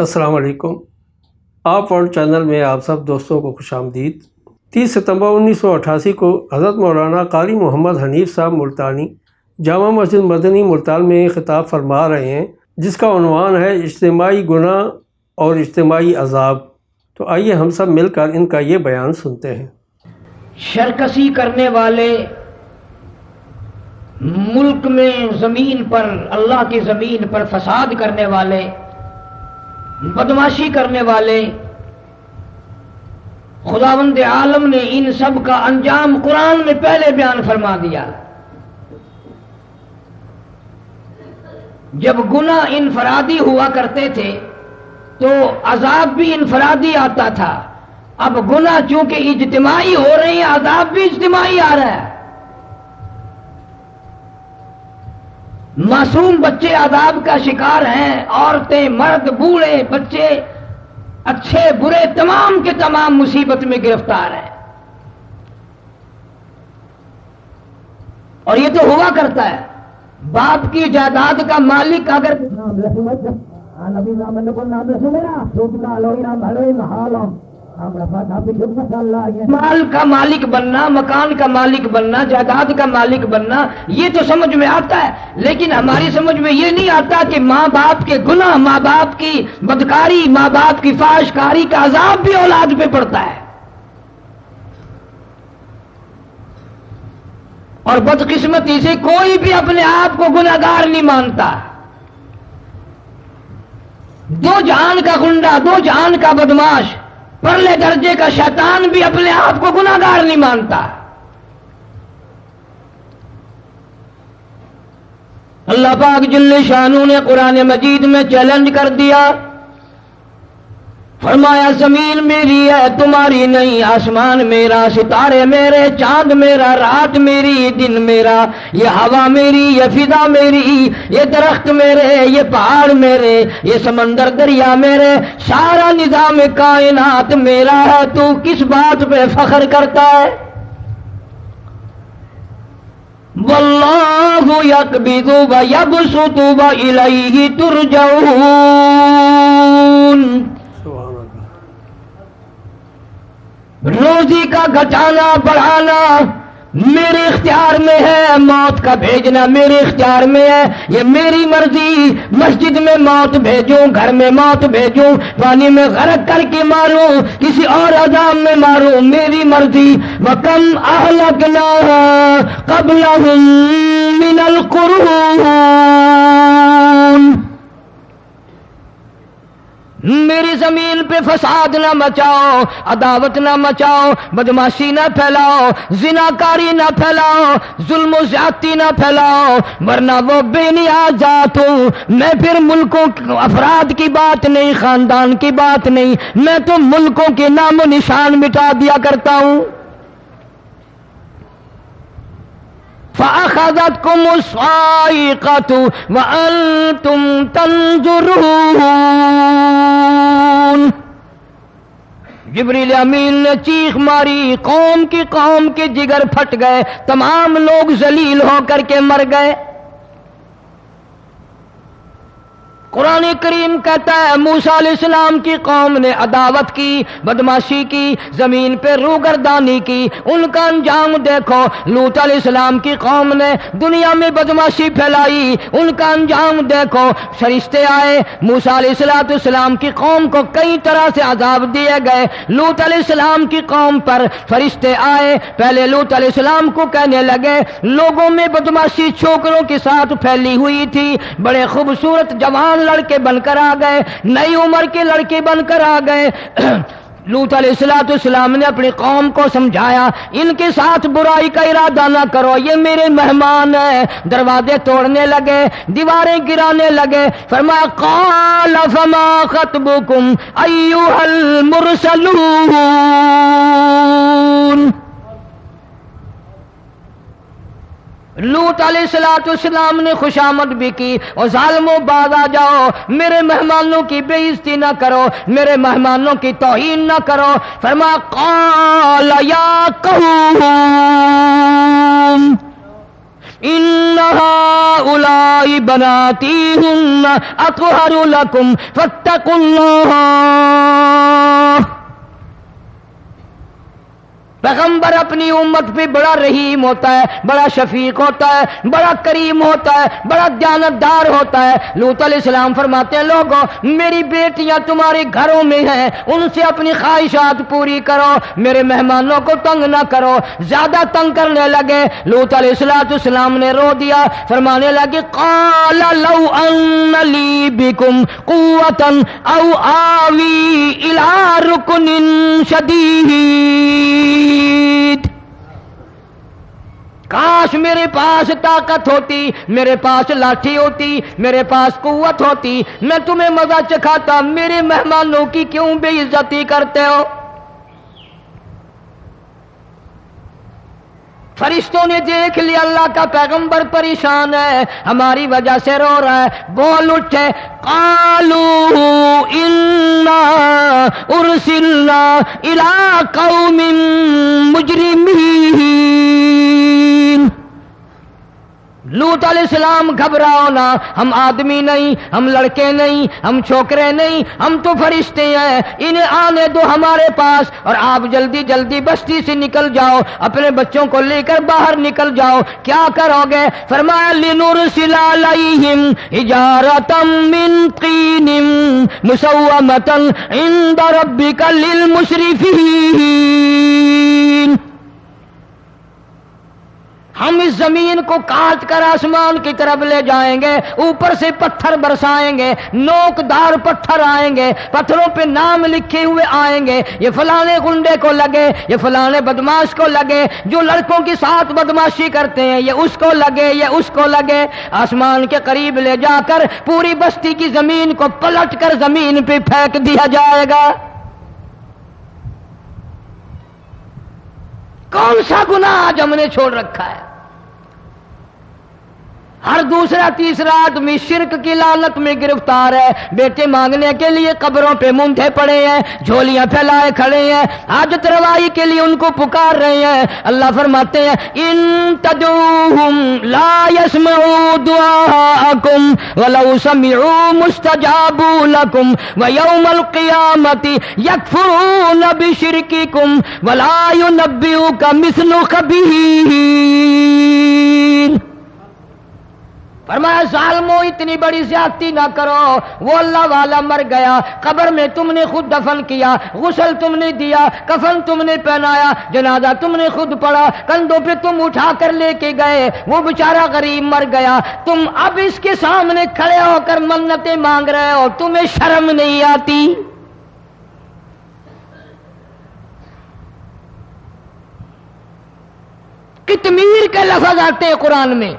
السلام علیکم۔ آپ ورلڈ چینل میں آپ سب دوستوں کو خوش آمدید۔ 30 ستمبر 1988 کو حضرت مولانا قاری محمد حنیف صاحب ملتانی جامع مسجد مدنی ملتان میں خطاب فرما رہے ہیں، جس کا عنوان ہے اجتماعی گناہ اور اجتماعی عذاب۔ تو آئیے ہم سب مل کر ان کا یہ بیان سنتے ہیں۔ شرکسی کرنے والے، ملک میں زمین پر، اللہ کی زمین پر فساد کرنے والے، بدماشی کرنے والے، خداوند عالم نے ان سب کا انجام قرآن میں پہلے بیان فرما دیا۔ جب گناہ انفرادی ہوا کرتے تھے تو عذاب بھی انفرادی آتا تھا، اب گناہ چونکہ اجتماعی ہو رہے ہیں، عذاب بھی اجتماعی آ رہا ہے۔ معصوم بچے عذاب کا شکار ہیں، عورتیں، مرد، بوڑھے، بچے، اچھے برے تمام کے تمام مصیبت میں گرفتار ہیں۔ اور یہ تو ہوا کرتا ہے، باپ کی جائیداد کا مالک اگر مال کا مالک بننا، مکان کا مالک بننا، جائیداد کا مالک بننا، یہ تو سمجھ میں آتا ہے، لیکن ہماری سمجھ میں یہ نہیں آتا کہ ماں باپ کے گناہ، ماں باپ کی بدکاری، ماں باپ کی فحش کاری کا عذاب بھی اولاد پہ پڑتا ہے۔ اور بدقسمتی سے کوئی بھی اپنے آپ کو گناہگار نہیں مانتا۔ دو جہان کا گنڈا، دو جہان کا بدماش، پرلے درجے کا شیطان بھی اپنے آپ کو گناہگار نہیں مانتا۔ اللہ پاک جل شانہ نے قرآن مجید میں چیلنج کر دیا، فرمایا زمین میری ہے تمہاری نہیں، آسمان میرا، ستارے میرے، چاند میرا، رات میری، دن میرا، یہ ہوا میری، یہ فضا میری، یہ درخت میرے، یہ پہاڑ میرے، یہ سمندر دریا میرے، سارا نظام کائنات میرا ہے، تو کس بات پہ فخر کرتا ہے؟ واللہ یقبض ویبسط والیہ ترجعون۔ روزی کا گھٹانا بڑھانا میرے اختیار میں ہے، موت کا بھیجنا میرے اختیار میں ہے، یہ میری مرضی۔ مسجد میں موت بھیجوں، گھر میں موت بھیجوں، پانی میں غرق کر کے ماروں، کسی اور عذاب میں ماروں، میری مرضی۔ وَكَمْ أَهْلَكْنَا قَبْلَهُم مِّنَ الْقُرُونِ۔ میری زمین پہ فساد نہ مچاؤ، عداوت نہ مچاؤ، بدماشی نہ پھیلاؤ، زناکاری نہ پھیلاؤ، ظلم و زیادتی نہ پھیلاؤ، ورنہ وہ بے نیاز ذات ہوں۔ میں پھر ملکوں افراد کی بات نہیں، خاندان کی بات نہیں، میں تو ملکوں کے نام و نشان مٹا دیا کرتا ہوں۔ فَأَخَذَتْكُمُ الصَّاعِقَةُ وَأَنْتُمْ تَنْظُرُونَ۔ جبریل امین نے چیخ ماری، قوم کے جگر پھٹ گئے، تمام لوگ ذلیل ہو کر کے مر گئے۔ قرآن کریم کہتا ہے موسیٰ علیہ السلام کی قوم نے عداوت کی، بدماشی کی، زمین پہ روگردانی کی، ان کا انجام دیکھو۔ لوط علیہ السلام کی قوم نے دنیا میں بدماشی پھیلائی، ان کا انجام دیکھو۔ فرشتے آئے، موسیٰ علیہ السلام کی قوم کو کئی طرح سے عذاب دیے گئے۔ لوط علیہ السلام کی قوم پر فرشتے آئے، پہلے لوط علیہ السلام کو کہنے لگے، لوگوں میں بدماشی چھوکروں کے ساتھ پھیلی ہوئی تھی، بڑے خوبصورت جوان لڑکے بن کر آ گئے، نئی عمر کے لڑکے بن کر آ گئے۔ لوط علیہ السلام نے اپنی قوم کو سمجھایا، ان کے ساتھ برائی کا ارادہ نہ کرو، یہ میرے مہمان ہیں۔ دروازے توڑنے لگے، دیواریں گرانے لگے، فرمایا قال فما خطبکم ایھا المرسلون۔ لوط علیہ السلام نے خوشامد بھی کی، اور ظالموں باز آ جاؤ، میرے مہمانوں کی بے عزتی نہ کرو، میرے مہمانوں کی توہین نہ کرو۔ فرمایا قال یا قوم ان هؤلاء بناتی ہن اطہر لکم فاتقوا اللہ. پیغمبر اپنی امت پہ بڑا رحیم ہوتا ہے، بڑا شفیق ہوتا ہے، بڑا کریم ہوتا ہے، بڑا دیانتدار ہوتا ہے. لوط علیہ السلام فرماتے ہیں لوگوں میری بیٹیاں تمہارے گھروں میں ہیں، ان سے اپنی خواہشات پوری کرو، میرے مہمانوں کو تنگ نہ کرو. زیادہ تنگ کرنے لگے، لوط علیہ السلام نے رو دیا، فرمانے لگے قال لو ان لی بکم قوة او آوی الى رکن شدید. کاش میرے پاس طاقت ہوتی، میرے پاس لاٹھی ہوتی، میرے پاس قوت ہوتی، میں تمہیں مزہ چکھاتا. میرے مہمانوں کی کیوں بے عزتی کرتے ہو؟ فرشتوں نے دیکھ لیا اللہ کا پیغمبر پریشان ہے، ہماری وجہ سے رو رہا ہے. بول اٹھے قالوا انا ارسلنا الى قوم مجرمین. لوط علیہ السلام گھبراؤ نہ، ہم آدمی نہیں، ہم لڑکے نہیں، ہم چھوکرے نہیں، ہم تو فرشتے ہیں. انہیں آنے دو ہمارے پاس اور آپ جلدی جلدی بستی سے نکل جاؤ، اپنے بچوں کو لے کر باہر نکل جاؤ. کیا کرو گے؟ فرمایا لنرسل علیہم حجارۃ من طین مسومۃ عند ربک للمسرفین. ہم اس زمین کو کاٹ کر آسمان کی طرف لے جائیں گے، اوپر سے پتھر برسائیں گے، نوکدار پتھر آئیں گے، پتھروں پہ نام لکھے ہوئے آئیں گے، یہ فلانے گنڈے کو لگے، یہ فلانے بدماش کو لگے، جو لڑکوں کے ساتھ بدماشی کرتے ہیں یہ اس کو لگے، یہ اس کو لگے. آسمان کے قریب لے جا کر پوری بستی کی زمین کو پلٹ کر زمین پہ پھینک دیا جائے گا. کون سا گناہ آج ہم نے چھوڑ رکھا ہے؟ ہر دوسرا تیسرا آدمی شرک کی لعنت میں گرفتار ہے. بیٹے مانگنے کے لیے قبروں پہ مونڈھے پڑے ہیں، جھولیاں پھیلائے کھڑے ہیں، حاجت روائی کے لیے ان کو پکار رہے ہیں. اللہ فرماتے ہیں ان تدعوہم لا يسمعوا دعاءکم ولو سمعوا مستجابوا لکم ویوم القیامت یکفرون بشرککم ولا ینبئک مثل خبیر. فرمایا ظالمو اتنی بڑی زیادتی نہ کرو. وہ اللہ والا مر گیا، قبر میں تم نے خود دفن کیا، غسل تم نے دیا، کفن تم نے پہنایا، جنازہ تم نے خود پڑھا، کندھوں پہ تم اٹھا کر لے کے گئے، وہ بیچارہ غریب مر گیا. تم اب اس کے سامنے کھڑے ہو کر منتیں مانگ رہے ہو، تمہیں شرم نہیں آتی؟ قطمیر کے لفظ آتے ہیں قرآن میں.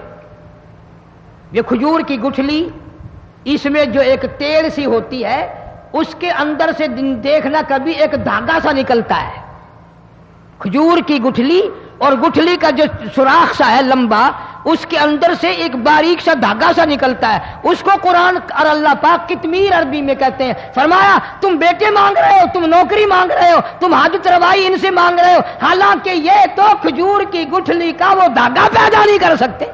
یہ کھجور کی گٹھلی، اس میں جو ایک تیل سی ہوتی ہے، اس کے اندر سے دیکھنا کبھی ایک دھاگا سا نکلتا ہے. کھجور کی گٹھلی اور گٹھلی کا جو سوراخ سا ہے لمبا، اس کے اندر سے ایک باریک سا دھاگا سا نکلتا ہے. اس کو قرآن اور اللہ پاک قطمیر عربی میں کہتے ہیں. فرمایا تم بیٹے مانگ رہے ہو، تم نوکری مانگ رہے ہو، تم حاجت روائی ان سے مانگ رہے ہو، حالانکہ یہ تو کھجور کی گٹھلی کا وہ دھاگا پیدا نہیں کر سکتے.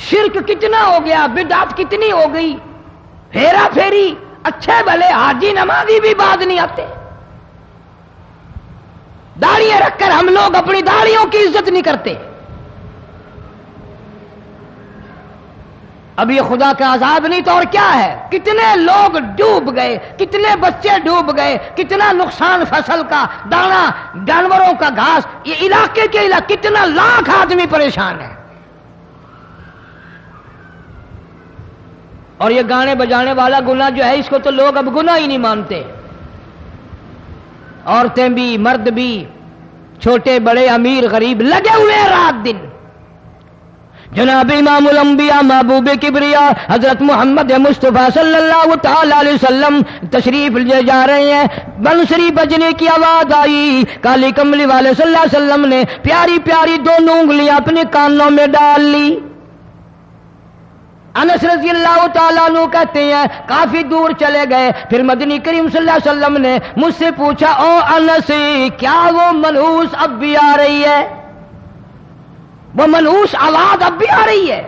شرک کتنا ہو گیا، بدعت کتنی ہو گئی، ہیرا پھیری. اچھے بھلے حاجی نمازی بھی بعد نہیں آتے. داڑیاں رکھ کر ہم لوگ اپنی داڑیوں کی عزت نہیں کرتے. اب یہ خدا کا عذاب نہیں تو اور کیا ہے؟ کتنے لوگ ڈوب گئے، کتنے بچے ڈوب گئے، کتنا نقصان فصل کا، دانا، جانوروں کا گھاس، یہ علاقے کے علاقے کتنا لاکھ آدمی پریشان ہے. اور یہ گانے بجانے والا گناہ جو ہے اس کو تو لوگ اب گناہ ہی نہیں مانتے. عورتیں بھی، مرد بھی، چھوٹے بڑے، امیر غریب لگے ہوئے ہیں رات دن. جناب امام الانبیاء محبوب کبریا حضرت محمد مصطفیٰ صلی اللہ تعالی علیہ وسلم تشریف لے جا رہے ہیں. بنسری بجنے کی آواز آئی. کالی کملی والے صلی اللہ علیہ وسلم نے پیاری پیاری دونوں انگلیاں اپنے کانوں میں ڈال لی. انس رضی اللہ تعالیٰ عنہ کہتے ہیں کافی دور چلے گئے، پھر مدنی کریم صلی اللہ علیہ وسلم نے مجھ سے پوچھا، او انس کیا وہ منحوس اب بھی آ رہی ہے؟ وہ منحوس آواز اب بھی آ رہی ہے؟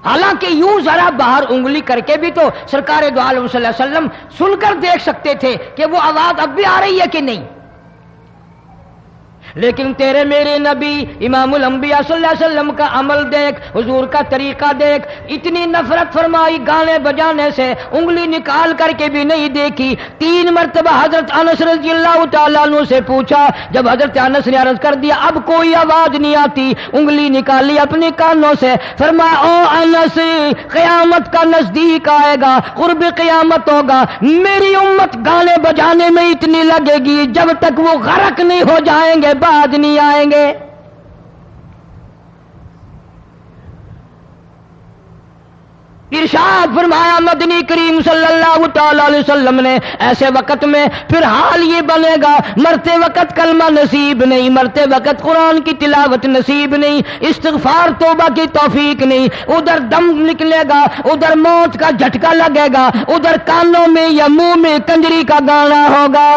حالانکہ یوں ذرا باہر انگلی کر کے بھی تو سرکار دو عالم صلی اللہ علیہ وسلم سن کر دیکھ سکتے تھے کہ وہ آواز اب بھی آ رہی ہے کہ نہیں، لیکن تیرے میرے نبی امام الانبیاء صلی اللہ علیہ وسلم کا عمل دیکھ، حضور کا طریقہ دیکھ، اتنی نفرت فرمائی گانے بجانے سے، انگلی نکال کر کے بھی نہیں دیکھی۔ 3 مرتبہ حضرت انس رضی اللہ تعالیٰ عنہ سے پوچھا، جب حضرت انس نے عرض کر دیا اب کوئی آواز نہیں آتی، انگلی نکالی اپنے کانوں سے، فرمایا او انس قیامت کا نزدیک آئے گا، قرب قیامت ہوگا، میری امت گانے بجانے میں اتنی لگے گی جب تک وہ غرق نہیں ہو جائیں گے بعد نہیں آئیں گے۔ ارشاد فرمایا مدنی کریم صلی اللہ تعالی علیہ وسلم نے، ایسے وقت میں پھر حال یہ بنے گا، مرتے وقت کلمہ نصیب نہیں، مرتے وقت قرآن کی تلاوت نصیب نہیں، استغفار توبہ کی توفیق نہیں، ادھر دم نکلے گا، ادھر موت کا جھٹکا لگے گا، ادھر کانوں میں یا منہ میں کنجری کا گانا ہوگا۔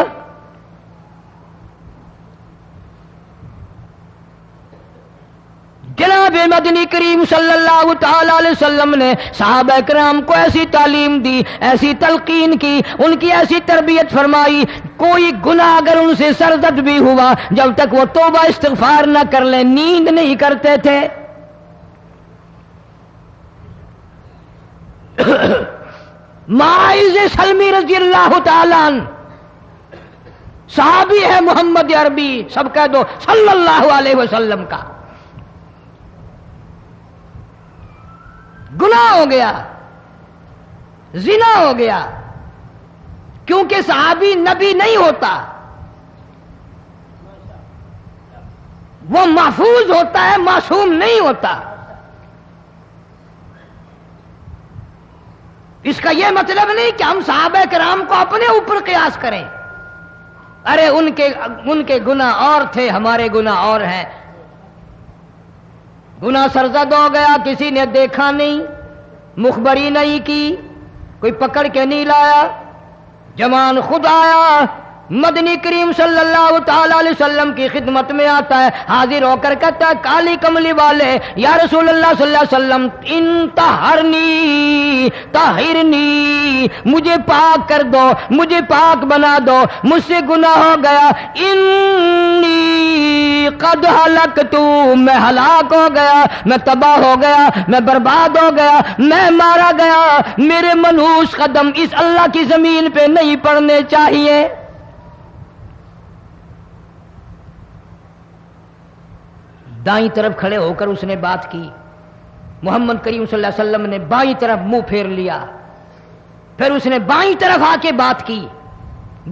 جناب مدنی کریم صلی اللہ تعالی علیہ وسلم نے صحابہ کرام کو ایسی تعلیم دی، ایسی تلقین کی، ان کی ایسی تربیت فرمائی، کوئی گناہ اگر ان سے سرزد بھی ہوا جب تک وہ توبہ استغفار نہ کر لیں نیند نہیں کرتے تھے۔ معاذ سلمی رضی اللہ تعالیٰ عنہ صحابی ہے محمد عربی، سب کہہ دو صلی اللہ علیہ وسلم کا، گناہ ہو گیا، زنا ہو گیا، کیونکہ صحابی نبی نہیں ہوتا، وہ محفوظ ہوتا ہے، معصوم نہیں ہوتا۔ اس کا یہ مطلب نہیں کہ ہم صحابہ کرام کو اپنے اوپر قیاس کریں، ارے ان کے گناہ اور تھے، ہمارے گناہ اور ہیں۔ گناہ سرزد ہو گیا، کسی نے دیکھا نہیں، مخبری نہیں کی، کوئی پکڑ کے نہیں لایا، جوان خود آیا، مدنی کریم صلی اللہ تعالی علیہ وسلم کی خدمت میں آتا ہے، حاضر ہو کر کہتا ہے کالی کملی والے یا رسول اللہ صلی اللہ علیہ وسلم انطہرنی طہرنی، مجھے پاک کر دو، مجھے پاک بنا دو، مجھ سے گناہ ہو گیا، انی قد ہلکت، میں ہلاک ہو گیا، میں تباہ ہو گیا، میں برباد ہو گیا، میں مارا گیا، میرے منحوس قدم اس اللہ کی زمین پہ نہیں پڑنے چاہیے۔ دائیں طرف کھڑے ہو کر اس نے بات کی، محمد کریم صلی اللہ علیہ وسلم نے بائیں طرف منہ پھیر لیا، پھر اس نے بائیں طرف آ کے بات کی،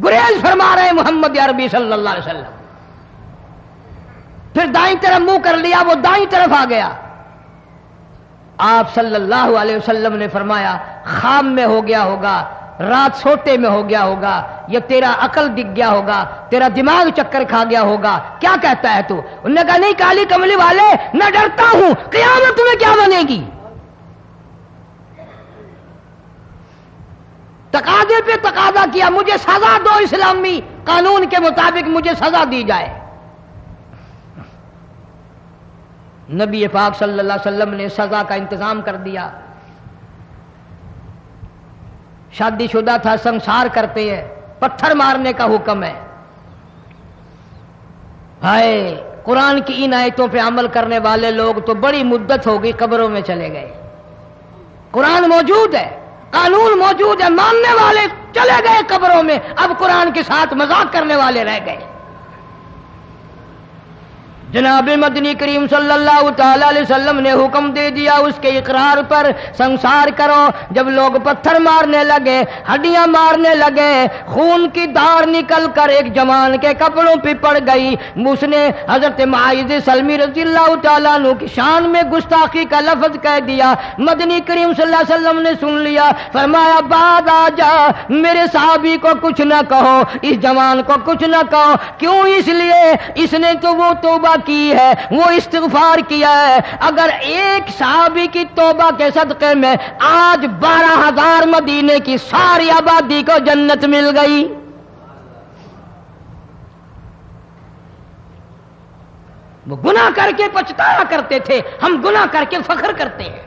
گریز فرما رہے محمد عربی صلی اللہ علیہ وسلم، پھر دائیں طرف منہ کر لیا، وہ دائیں طرف آ گیا۔ آپ صلی اللہ علیہ وسلم نے فرمایا خواب میں ہو گیا ہوگا، رات سوتے میں ہو گیا ہوگا، یا تیرا عقل دکھ گیا ہوگا، تیرا دماغ چکر کھا گیا ہوگا، کیا کہتا ہے تو؟ انہوں نے کہا نہیں کالی کملی والے میں ڈرتا ہوں، قیامت میں کیا بنے گی؟ تقاضے پہ تقاضا کیا، مجھے سزا دو، اسلامی قانون کے مطابق مجھے سزا دی جائے۔ نبی پاک صلی اللہ علیہ وسلم نے سزا کا انتظام کر دیا۔ شادی شدہ تھا، سنسار کرتے ہیں، پتھر مارنے کا حکم ہے۔ ہائے قرآن کی ان آیتوں پہ عمل کرنے والے لوگ تو بڑی مدت ہو گئی قبروں میں چلے گئے۔ قرآن موجود ہے، قانون موجود ہے، ماننے والے چلے گئے قبروں میں، اب قرآن کے ساتھ مذاق کرنے والے رہ گئے۔ جناب مدنی کریم صلی اللہ تعالی علیہ وسلم نے حکم دے دیا اس کے اقرار پر سنسار کرو۔ جب لوگ پتھر مارنے لگے، ہڈیاں مارنے لگے، خون کی دھار نکل کر ایک جوان کے کپڑوں پہ پڑ گئی، اس نے حضرت معاذ سلمی رضی اللہ تعالیٰ عنہ کی شان میں گستاخی کا لفظ کہہ دیا۔ مدنی کریم صلی اللہ علیہ وسلم نے سن لیا، فرمایا بعد آ جا، میرے صحابی کو کچھ نہ کہو، اس جوان کو کچھ نہ کہو۔ کیوں؟ اس لیے اس نے تو وہ توبہ کی ہے وہ استغفار کیا ہے. اگر ایک صحابی کی توبہ کے صدقے میں آج 12,000 مدینے کی ساری آبادی کو جنت مل گئی. وہ گناہ کر کے پچھتایا کرتے تھے، ہم گناہ کر کے فخر کرتے ہیں.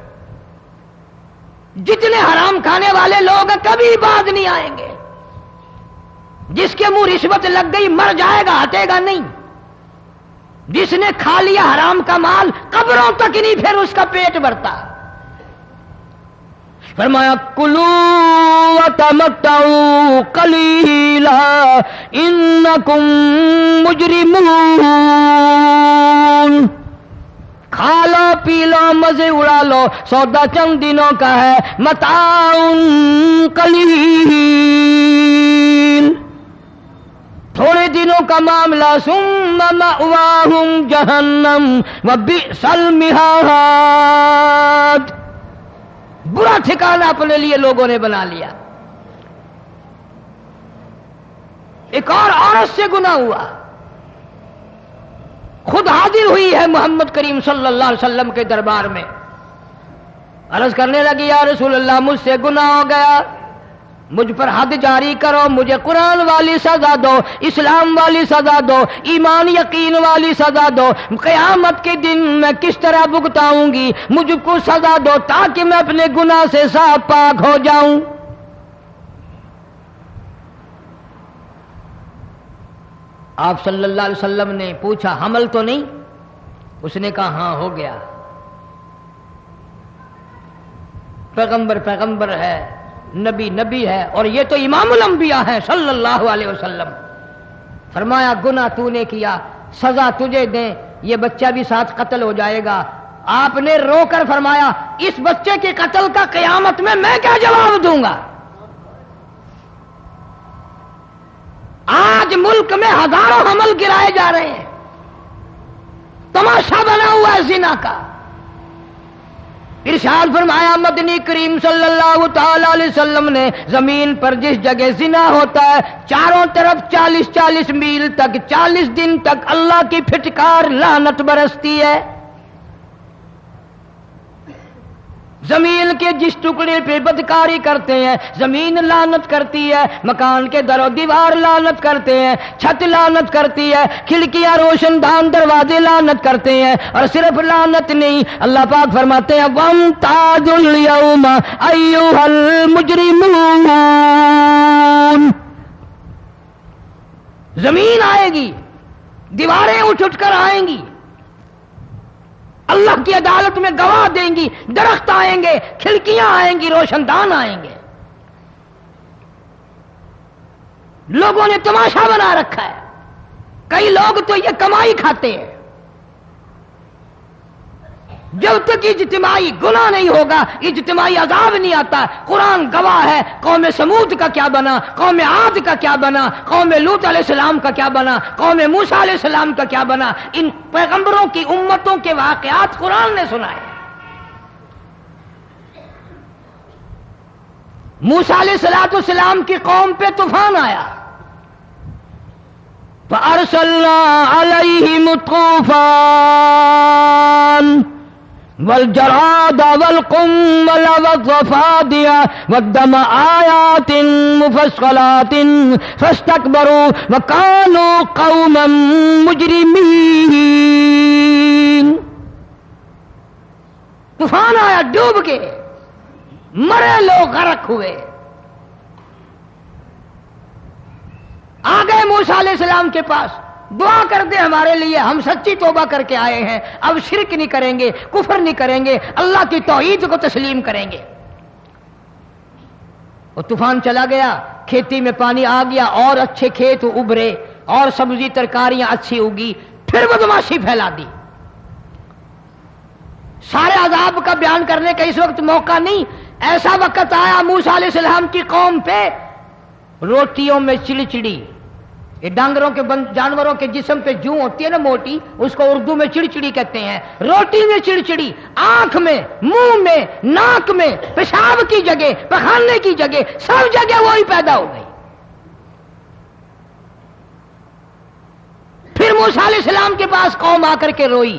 جتنے حرام کھانے والے لوگ ہیں کبھی باز نہیں آئیں گے. جس کے منہ رشوت لگ گئی مر جائے گا، ہٹے گا نہیں. جس نے کھا لیا حرام کا مال قبروں تک نہیں پھر اس کا پیٹ بھرتا. فرمایا کلو وتمتعوا قلیلا انکم مجرمون. کھا لو پی لو مزے اڑا لو، سودا چند دنوں کا ہے. متاع قلیل، تھوڑے دنوں کا معاملہ. ثم مأواہم جہنم وبئس المہاد. برا ٹھکانہ اپنے لیے لوگوں نے بنا لیا. ایک اور عورت سے گناہ ہوا، خود حاضر ہوئی ہے محمد کریم صلی اللہ علیہ وسلم کے دربار میں. عرض کرنے لگی یا رسول اللہ مجھ سے گناہ ہو گیا، مجھ پر حد جاری کرو، مجھے قرآن والی سزا دو، اسلام والی سزا دو، ایمان یقین والی سزا دو. قیامت کے دن میں کس طرح بھگتاؤں گی، مجھ کو سزا دو تاکہ میں اپنے گناہ سے صاف پاک ہو جاؤں. آپ صلی اللہ علیہ وسلم نے پوچھا حمل تو نہیں؟ اس نے کہا ہاں ہو گیا. پیغمبر ہے، نبی ہے، اور یہ تو امام الانبیاء ہے صلی اللہ علیہ وسلم. فرمایا گناہ تو نے کیا، سزا تجھے دیں، یہ بچہ بھی ساتھ قتل ہو جائے گا. آپ نے رو کر فرمایا اس بچے کے قتل کا قیامت میں کیا جواب دوں گا؟ آج ملک میں ہزاروں حمل گرائے جا رہے ہیں، تماشا بنا ہوا ہے زنا کا. ارشاد فرمایا مدنی کریم صلی اللہ تعالی علیہ وسلم نے زمین پر جس جگہ زنا ہوتا ہے چاروں طرف 40 میل تک 40 دن تک اللہ کی پھٹکار لعنت برستی ہے. زمین کے جس ٹکڑے پہ بدکاری کرتے ہیں زمین لعنت کرتی ہے، مکان کے در و دیوار لعنت کرتے ہیں، چھت لعنت کرتی ہے، کھڑکیاں روشن دان دروازے لعنت کرتے ہیں. اور صرف لعنت نہیں، اللہ پاک فرماتے ہیں وَامْتَازُوا الْيَوْمَ أَيُّهَا الْمُجْرِمُونَ. زمین آئے گی، دیواریں اٹھ کر آئیں گی، اللہ کی عدالت میں گواہ دیں گی، درخت آئیں گے، کھڑکیاں آئیں گی، روشن دان آئیں گے. لوگوں نے تماشا بنا رکھا ہے. کئی لوگ تو یہ کمائی کھاتے ہیں. جب تک اجتماعی گناہ نہیں ہوگا اجتماعی عذاب نہیں آتا. قرآن گواہ ہے، قوم سمود کا کیا بنا، قوم عاد کا کیا بنا، قوم لوط علیہ السلام کا کیا بنا، قوم موسیٰ علیہ السلام کا کیا بنا. ان پیغمبروں کی امتوں کے واقعات قرآن نے سنائے. موسیٰ علیہ السلام کی قوم پہ طوفان آیا، فَأَرْسَلْنَا عَلَيْهِمُ الطُّوفَانَ والجراد والقمل والضفادع والدم آيات مفصلات فاستكبروا وكانوا قوما مجرمين. طوفان آیا، ڈوب گئے، مرے لوگ، غرق ہوئے. آ گئے موسیٰ علیہ السلام کے پاس، دعا کر دے ہمارے لیے، ہم سچی توبہ کر کے آئے ہیں، اب شرک نہیں کریں گے، کفر نہیں کریں گے، اللہ کی توحید کو تسلیم کریں گے. وہ طوفان چلا گیا، کھیتی میں پانی آ گیا، اور اچھے کھیت ابھرے، اور سبزی ترکاریاں اچھی اگی. پھر بدماشی پھیلا دی. سارے عذاب کا بیان کرنے کا اس وقت موقع نہیں. ایسا وقت آیا موسیٰ علیہ السلام کی قوم پہ روٹیوں میں چڑچڑی. یہ ڈانگروں کے جانوروں کے جسم پہ جوں ہوتی ہے نا موٹی، اس کو اردو میں چڑچڑی کہتے ہیں. روٹی میں چڑچڑی، آنکھ میں، منہ میں، ناک میں، پیشاب کی جگہ، پخانے کی جگہ، سب جگہ وہی پیدا ہو گئی. پھر موسیٰ علیہ السلام کے پاس قوم آ کر کے روئی،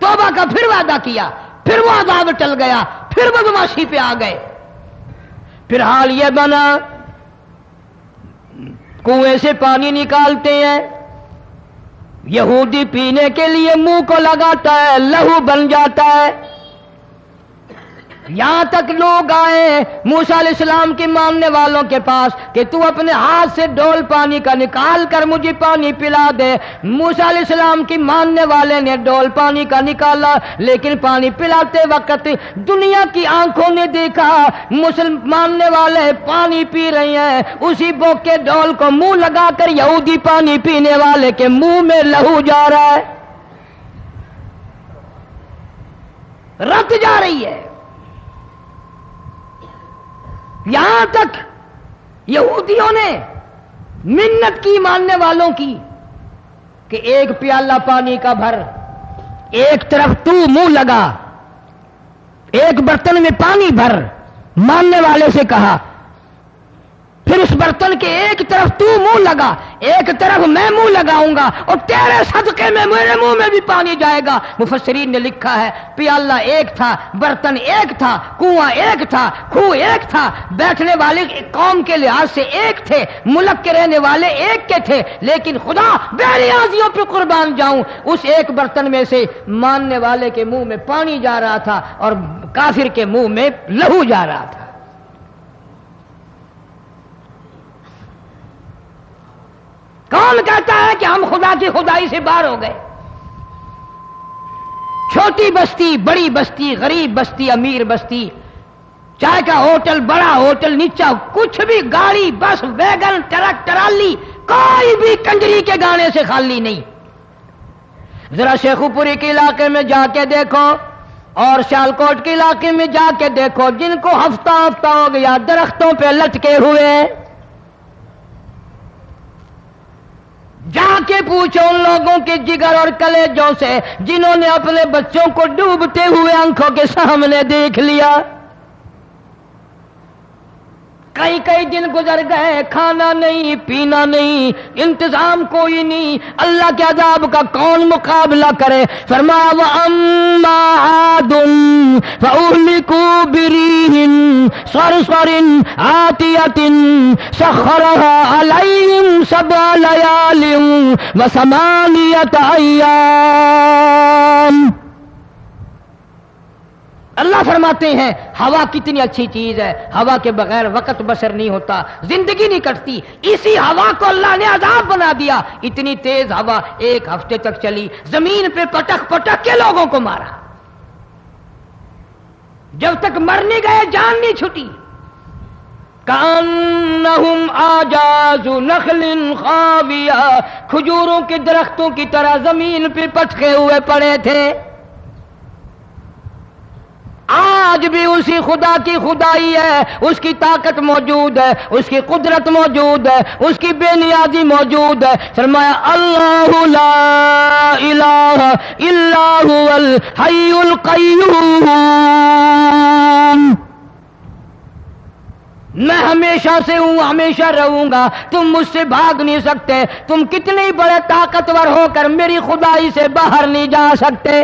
توبہ کا پھر وعدہ کیا، پھر وہ عذاب ٹل گیا، پھر بدماشی پہ آ گئے۔ پھر حال یہ بنا کنویں سے پانی نکالتے ہیں، یہودی پینے کے لیے منہ کو لگاتا ہے، لہو بن جاتا ہے۔ یہاں تک لوگ آئے موسیٰ علیہ السلام کے ماننے والوں کے پاس کہ تو اپنے ہاتھ سے ڈول پانی کا نکال کر مجھے پانی پلا دے۔ موسیٰ علیہ السلام کی ماننے والے نے ڈول پانی کا نکالا، لیکن پانی پلاتے وقت دنیا کی آنکھوں نے دیکھا ماننے والے پانی پی رہے ہیں، اسی بوک کے ڈول کو منہ لگا کر یہودی پانی پینے والے کے منہ میں لہو جا رہا ہے، رت جا رہی ہے۔ یہاں تک یہودیوں نے منت کی ماننے والوں کی کہ ایک پیالہ پانی کا بھر، ایک طرف تو منہ لگا، ایک برتن میں پانی بھر، ماننے والے سے کہا، پھر اس برتن کے ایک طرف تو منہ لگا، ایک طرف میں منہ لگاؤں گا، اور تیرے صدقے میں میرے منہ میں بھی پانی جائے گا۔ مفسرین نے لکھا ہے پیالہ ایک تھا، برتن ایک تھا، کنواں ایک تھا، کھوہ ایک تھا، بیٹھنے والے قوم کے لحاظ سے ایک تھے، ملک کے رہنے والے ایک کے تھے، لیکن خدا بے نیازیوں پہ قربان جاؤں، اس ایک برتن میں سے ماننے والے کے منہ میں پانی جا رہا تھا اور کافر کے منہ میں لہو جا رہا تھا۔ کون کہتا ہے کہ ہم خدا کی خدائی سے باہر ہو گئے؟ چھوٹی بستی، بڑی بستی، غریب بستی، امیر بستی، چائے کا ہوٹل، بڑا ہوٹل، نیچا کچھ بھی، گاڑی، بس، ویگن، ٹرک، ٹرالی، کوئی بھی کنجری کے گانے سے خالی نہیں۔ ذرا شیخو پوری کے علاقے میں جا کے دیکھو اور سیالکوٹ کے علاقے میں جا کے دیکھو، جن کو ہفتہ ہفتہ ہو گیا درختوں پہ لٹکے ہوئے، جا کے پوچھو ان لوگوں کے جگر اور کلیجوں سے جنہوں نے اپنے بچوں کو ڈوبتے ہوئے آنکھوں کے سامنے دیکھ لیا۔ کئی کئی دن گزر گئے، کھانا نہیں، پینا نہیں، انتظام کوئی نہیں، اللہ کے عذاب کا کون مقابلہ کرے؟ فرمایا وَأَمَّا عَادٌ فَأُهْلِكُوا بِرِيحٍ صَرْصَرٍ عَاتِيَةٍ سَخَّرَهَا عَلَيْهِمْ 7 لَيَالٍ و8 أَيَّامٍ۔ اللہ فرماتے ہیں ہوا کتنی اچھی چیز ہے، ہوا کے بغیر وقت بسر نہیں ہوتا، زندگی نہیں کٹتی، اسی ہوا کو اللہ نے عذاب بنا دیا۔ اتنی تیز ہوا 1 ہفتے تک چلی، زمین پہ پٹک پٹک کے لوگوں کو مارا، جب تک مر نہیں گئے جان نہیں چھٹی۔ کأنہم اعجاز نخل خاویہ، کھجوروں کے درختوں کی طرح زمین پہ پٹکے ہوئے پڑے تھے۔ آج بھی اسی خدا کی خدائی ہے، اس کی طاقت موجود ہے، اس کی قدرت موجود ہے، اس کی بے نیازی موجود ہے۔ فرمایا اللہ لا الہ الا هو الحی القیوم، میں ہمیشہ سے ہوں، ہمیشہ رہوں گا، تم مجھ سے بھاگ نہیں سکتے، تم کتنے بڑے طاقتور ہو کر میری خدائی سے باہر نہیں جا سکتے۔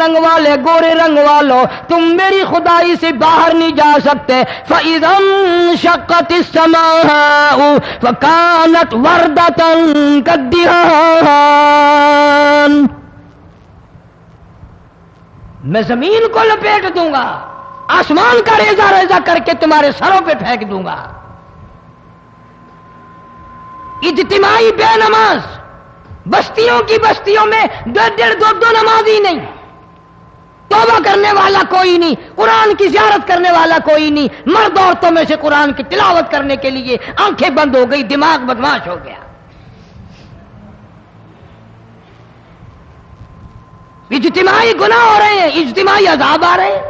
رنگ والے، گورے رنگ والو، تم میری خدائی سے باہر نہیں جا سکتے۔ فَإِذَا انشَقَّتِ السَّمَاءُ فَكَانَتْ وَرْدَةً كَالدِّهَانِ، میں زمین کو لپیٹ دوں گا، آسمان کا ریزہ ریزہ کر کے تمہارے سروں پہ پھینک دوں گا۔ اجتماعی بے نماز، بستیوں کی بستیوں میں 1.5-2 نمازی نہیں، توبہ کرنے والا کوئی نہیں، قرآن کی زیارت کرنے والا کوئی نہیں، مرد عورتوں میں سے قرآن کی تلاوت کرنے کے لیے آنکھیں بند ہو گئی، دماغ بدماش ہو گیا۔ اجتماعی گناہ ہو رہے ہیں، اجتماعی عذاب آ رہے ہیں۔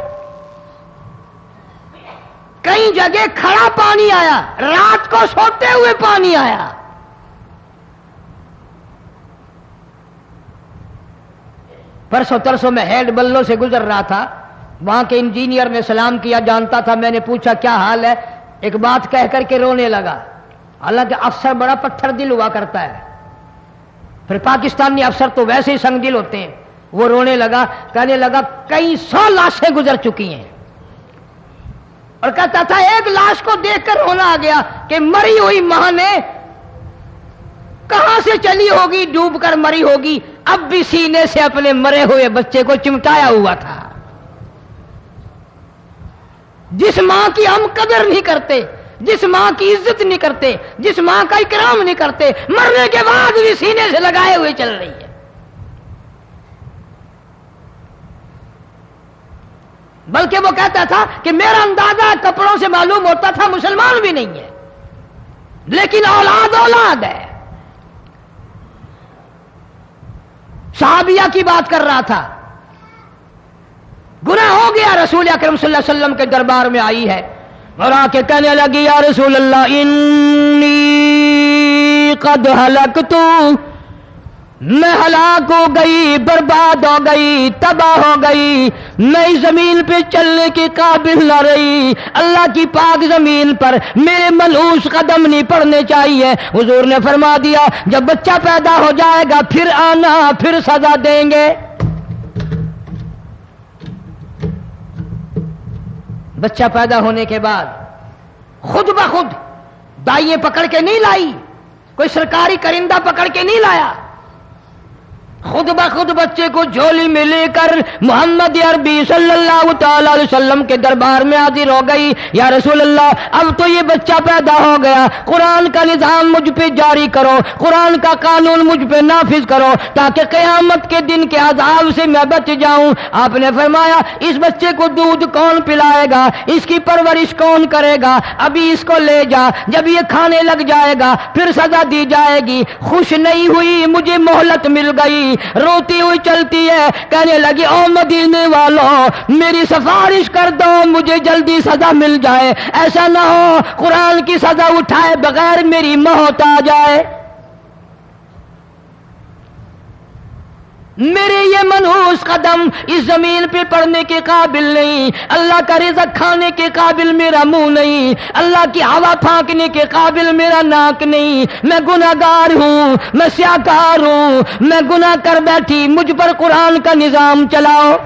کئی جگہ کھڑا پانی آیا، رات کو سوتے ہوئے پانی آیا۔ پرسوں ترسوں میں ہیڈ بلوں سے گزر رہا تھا، وہاں کے انجینئر نے سلام کیا، جانتا تھا، میں نے پوچھا کیا حال ہے، ایک بات کہہ کر کے رونے لگا، حالانکہ افسر بڑا پتھر دل ہوا کرتا ہے۔ پھر پاکستانی افسر تو ویسے ہی سنگ دل ہوتے ہیں، وہ رونے لگا، کہنے لگا کئی 100 لاشیں گزر چکی ہیں، اور کہتا تھا ایک لاش کو دیکھ کر رونا آ گیا کہ مری ہوئی ماں نے کہاں سے چلی ہوگی، ڈوب کر مری ہوگی، اب بھی سینے سے اپنے مرے ہوئے بچے کو چمٹایا ہوا تھا۔ جس ماں کی ہم قدر نہیں کرتے، جس ماں کی عزت نہیں کرتے، جس ماں کا اکرام نہیں کرتے، مرنے کے بعد بھی سینے سے لگائے ہوئے چل رہی ہے۔ بلکہ وہ کہتا تھا کہ میرا اندازہ کپڑوں سے معلوم ہوتا تھا مسلمان بھی نہیں ہے، لیکن اولاد اولاد ہے۔ صحابیہ کی بات کر رہا تھا، گناہ ہو گیا، رسول اکرم صلی اللہ علیہ وسلم کے دربار میں آئی ہے اور آ کے کہنے لگی یا رسول اللہ انی قد ہلکت، میں ہلاک ہو گئی، برباد ہو گئی، تباہ ہو گئی، میں اس زمین پہ چلنے کے قابل نہ رہی، اللہ کی پاک زمین پر میرے ملعوس قدم نہیں پڑنے چاہیے۔ حضور نے فرما دیا جب بچہ پیدا ہو جائے گا پھر آنا، پھر سزا دیں گے۔ بچہ پیدا ہونے کے بعد خود بخود دائیں پکڑ کے نہیں لائی، کوئی سرکاری کرندہ پکڑ کے نہیں لایا، خود بخود بچے کو جھولی میں لے کر محمد عربی صلی اللہ تعالی علیہ وسلم کے دربار میں حاضر ہو گئی۔ یا رسول اللہ اب تو یہ بچہ پیدا ہو گیا، قرآن کا نظام مجھ پہ جاری کرو، قرآن کا قانون مجھ پہ نافذ کرو تاکہ قیامت کے دن کے عذاب سے میں بچ جاؤں۔ آپ نے فرمایا اس بچے کو دودھ کون پلائے گا، اس کی پرورش کون کرے گا، ابھی اس کو لے جا، جب یہ کھانے لگ جائے گا پھر سزا دی جائے گی۔ خوش نہیں ہوئی، مجھے مہلت مل گئی، روتی ہوئی چلتی ہے، کہنے لگی او مدینے والوں میری سفارش کر دو، مجھے جلدی سزا مل جائے، ایسا نہ ہو قرآن کی سزا اٹھائے بغیر میری موت آ جائے۔ میرے یہ منحوس قدم اس زمین پہ پڑنے کے قابل نہیں، اللہ کا رزق کھانے کے قابل میرا منہ نہیں، اللہ کی ہوا پھانکنے کے قابل میرا ناک نہیں، میں گناہگار ہوں، میں سیاکار ہوں، میں گناہ کر بیٹھی، مجھ پر قرآن کا نظام چلاؤ۔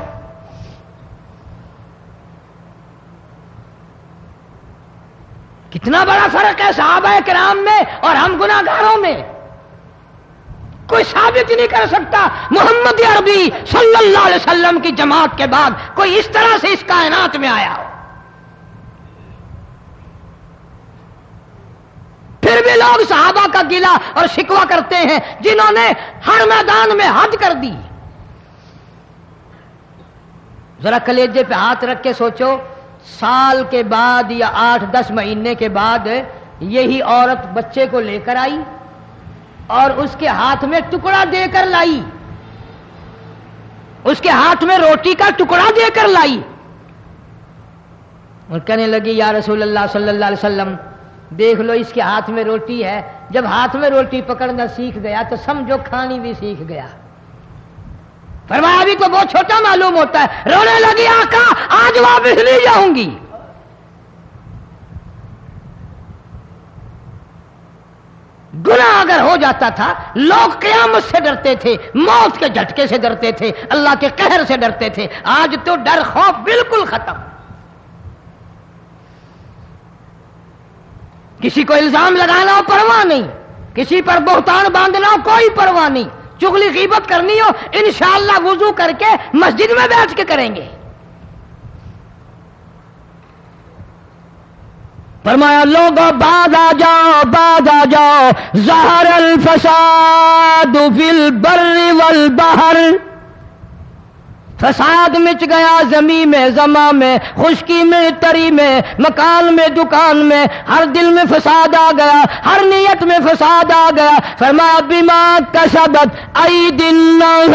کتنا بڑا فرق ہے صحابہ کرام میں اور ہم گناہگاروں میں، کوئی ثابت نہیں کر سکتا محمد عربی صلی اللہ علیہ وسلم کی جماعت کے بعد کوئی اس طرح سے اس کائنات میں آیا ہو۔ پھر بھی لوگ صحابہ کا گلہ اور شکوہ کرتے ہیں جنہوں نے ہر میدان میں حد کر دی۔ ذرا کلیجے پہ ہاتھ رکھ کے سوچو، سال کے بعد یا 8-10 مہینے کے بعد یہی عورت بچے کو لے کر آئی اور اس کے ہاتھ میں ٹکڑا دے کر لائی، اس کے ہاتھ میں روٹی کا ٹکڑا دے کر لائی اور کہنے لگی یا رسول اللہ صلی اللہ علیہ وسلم دیکھ لو اس کے ہاتھ میں روٹی ہے، جب ہاتھ میں روٹی پکڑنا سیکھ گیا تو سمجھو کھانی بھی سیکھ گیا۔ فرمایا ابھی تو بہت چھوٹا معلوم ہوتا ہے، رونے لگی آقا آج واپس نہیں جاؤں گی۔ گناہ اگر ہو جاتا تھا لوگ قیامت سے ڈرتے تھے، موت کے جھٹکے سے ڈرتے تھے، اللہ کے قہر سے ڈرتے تھے، آج تو ڈر خوف بالکل ختم۔ کسی کو الزام لگانا ہو پرواہ نہیں، کسی پر بہتان باندھنا ہو کوئی پرواہ نہیں، چغلی غیبت کرنی ہو انشاءاللہ وضو کر کے مسجد میں بیٹھ کے کریں گے۔ فرمایا لوگوں بعد آ جاؤ، بعد آ جاؤ، ظہر الفساد فی البر والبحر، فساد مچ گیا زمین میں، زماں میں، خشکی میں، تری میں، مکان میں، دکان میں، ہر دل میں فساد آ گیا، ہر نیت میں فساد آ گیا۔ فرمایا بما کسبت ایدی الناس،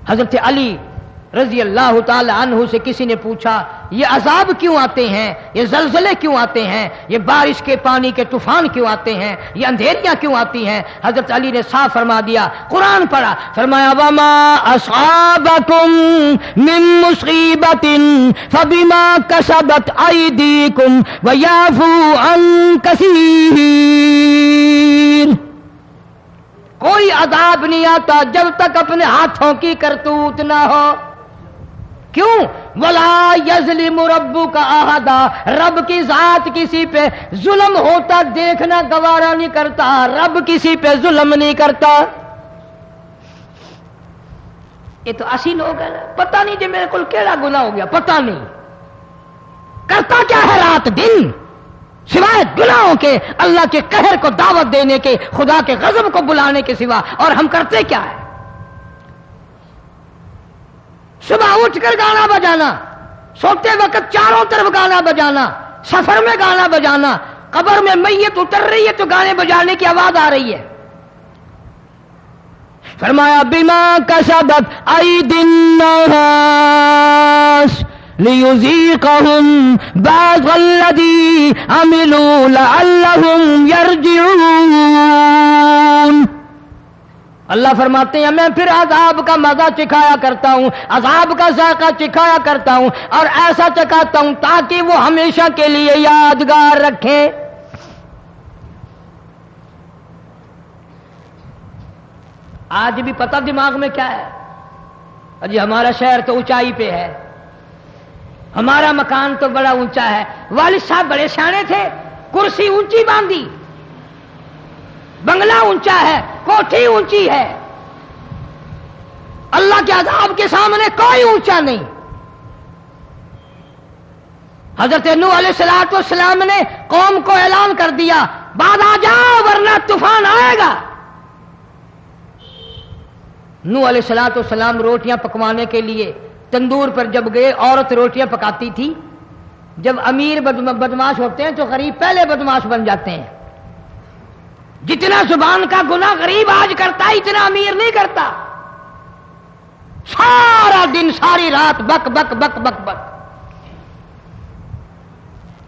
حضرت علی رضی اللہ تعالی عنہ سے کسی نے پوچھا یہ عذاب کیوں آتے ہیں، یہ زلزلے کیوں آتے ہیں، یہ بارش کے پانی کے طوفان کیوں آتے ہیں، یہ اندھیریاں کیوں آتی ہیں؟ حضرت علی نے صاف فرما دیا، قرآن پڑھا، فرمایا وما اصابکم من مصیبت فبما کسبت ایدیکم ویعفو عن کثیر۔ کوئی عذاب نہیں آتا جب تک اپنے ہاتھوں کی کرتوت نہ ہو۔ کیوں؟ ولا یظلم ربک احدا، رب کی ذات کسی پہ ظلم ہوتا دیکھنا گوارا نہیں کرتا، رب کسی پہ ظلم نہیں کرتا۔ یہ تو اسی لوگ ہیں نا، پتہ نہیں جی میرے کو کیڑا گناہ ہو گیا، پتہ نہیں کرتا کیا ہے رات دن سوائے گناہوں کے، اللہ کے قہر کو دعوت دینے کے، خدا کے غضب کو بلانے کے سوا، اور ہم کرتے کیا ہے؟ صبح اٹھ کر گانا بجانا، سوتے وقت چاروں طرف گانا بجانا، سفر میں گانا بجانا، قبر میں میت اتر رہی ہے تو گانے بجانے کی آواز آ رہی ہے۔ فرمایا بما کسبت ایدی الناس لیذیقہم بعض الذی عملوا لعلہم یرجعون۔ اللہ فرماتے ہیں میں پھر عذاب کا مزہ چکھایا کرتا ہوں، عذاب کا ذائقہ چکھایا کرتا ہوں، اور ایسا چکھاتا ہوں تاکہ وہ ہمیشہ کے لیے یادگار رکھیں۔ آج بھی پتہ دماغ میں کیا ہے؟ جی ہمارا شہر تو اونچائی پہ ہے، ہمارا مکان تو بڑا اونچا ہے، والد صاحب بڑے سیانے تھے، کرسی اونچی باندھی، بنگلہ اونچا ہے، کوٹھی اونچی ہے، اللہ کے عذاب کے سامنے کوئی اونچا نہیں۔ حضرت نوح علیہ السلام نے قوم کو اعلان کر دیا بعد آ جاؤ ورنہ طوفان آئے گا۔ نوح علیہ السلام روٹیاں پکوانے کے لیے تندور پر جب گئے، عورت روٹیاں پکاتی تھی۔ جب امیر بدماش ہوتے ہیں تو غریب پہلے بدماش بن جاتے ہیں۔ جتنا زبان کا گناہ غریب آج کرتا ہے اتنا امیر نہیں کرتا۔ سارا دن ساری رات بک بک بک بک بک۔